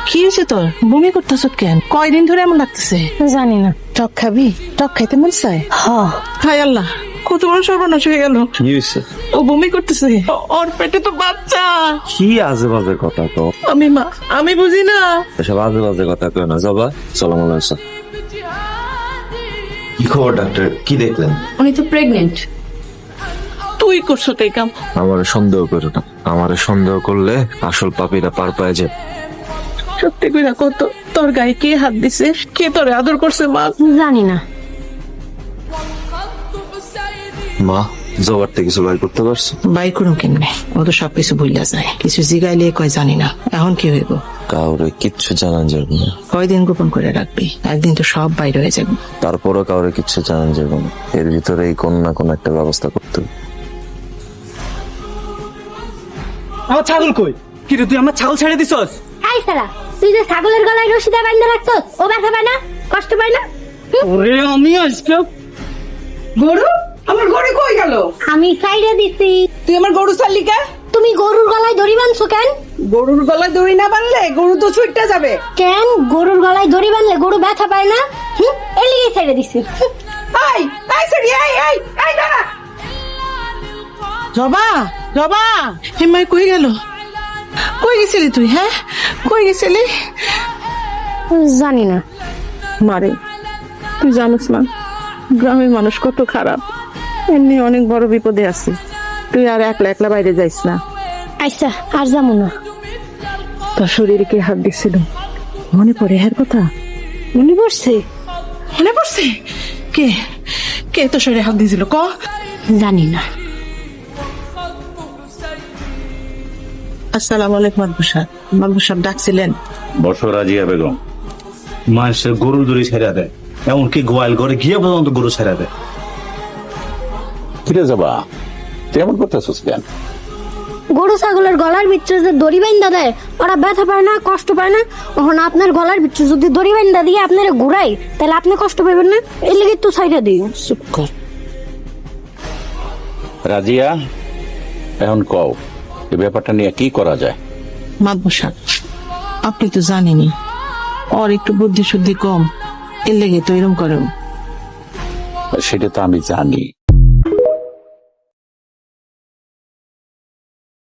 কি হয়েছে তোর? বমি করতেছ কেন? কয়দিন ধরে এমন লাগতেছে? জানি না। টক খাবি? টক খাইতে মন চায়? হায় আল্লাহ, কত বড় সর্বনাশ হয়ে গেল। কি হয়েছে? ও বমি করতেছে। ওর পেটে তো বাচ্চা। কি আজে বাজে কথা তো? আমি মা, আমি বুঝি না। এসব আজে বাজে কথা কেউ না। জবা, চলো মনে হচ্ছে। কি খবর ডাক্তার? কি দেখলেন? উনি তো প্রেগনেন্ট। তুই করছো তাই কাম? আমার সন্দেহ করো না। আমার সন্দেহ করলে আসল পাপীরা পার পায় যে। সত্যি কইরা কত তোর গায়ে কে হাত দিছে? কে তোরে আদর করছে মা? জানি না। মা, জবারটা কিছু বাইর করতে পারছো? বাই করুন কেমনে? ও তো সবকিছু ভুলিয়া যায়। কিছু জিগাইলে কয় জানি না। এখন কি হইব? কাউরে কিচ্ছু জানান যাবে না। কয়দিন গোপন করে রাখবি? একদিন তো সব বাইরে হয়ে যাবে। তারপরও কাউরে কিচ্ছু জানান যাবে না। এর ভিতরে এই কোন না কোন একটা ব্যবস্থা করতে হবে। আমার ছাগল কই? কি রে, তুই আমার ছাগল ছেড়ে দিছস? এই সালা, তুই যে ছাগলের গলায় রশি দিয়ে বাঁধা রাখছস, ও ব্যথা পায় না? কষ্ট পায় না? ওরে আমি আজকে গরু? আমার গরু কই গেল? আমি সাইডে দিছি। তুই আমার গরু চালিকা? তুমি গরুর গলায় দড়ি বাঁধছো কেন? গরুর গলায় দড়ি না বানলে গরু তো ছুটতে যাবে। কেন গরুর গলায় দড়ি বাঁধলে গরু ব্যথা পায় না? এর লিগে সাইডে দিছি। এই এই সরি, এই দাঁড়া। জবা, জবা, হিমাই কই গেল? কই গেছিলি তুই? হ্যাঁ, কই গেছিলি? জানি না। মারে, তুই জানিস না গ্রামের মানুষ কত খারাপ। এমনি অনেক বড় বিপদে আছি। তুই আর একলা একলা বাইরে যাইস না। আচ্ছা, আর যাবো না। তোর শরীরে কে হাত দিছিল? মনে পড়ে এর কথা? মনে পড়ছে? মনে পড়ছে? কে কে তোর শরীরে হাত দিয়েছিল? ক। জানি না। আসসালামু আলাইকুম মাদবু সাহেব। মাদবু সাহেব ডাকছিলেন? বর্ষ রাজিয়া বেগম মানুষের গরু দড়ি ছেড়া দেয়, এমনকি গোয়াল ঘরে গিয়ে পর্যন্ত গরু ছেড়া দেয়। ফিরে যাবা, তুই এমন করতেছিস কেন? গরু ছাগলের গলার ভিতরে যে দড়ি বাইন্ধা দেয়, ওরা ব্যথা পায় না, কষ্ট পায় না? ওখান আপনার গলার ভিতরে যদি দড়ি বাইন্ধা দিয়ে আপনারা ঘুরাই, তাহলে আপনি কষ্ট পাবেন না? এর লিগে তো সাইডে দিই। চুপ কর। রাজিয়া, এখন কও এই ব্যাপারটা নিয়ে কি করা যায়? মাদবু সাহেব, আপনি তো জানেনই ওর একটু বুদ্ধি শুদ্ধি কম, এর লেগে তো এরকম করেন। সেটা তো আমি জানি,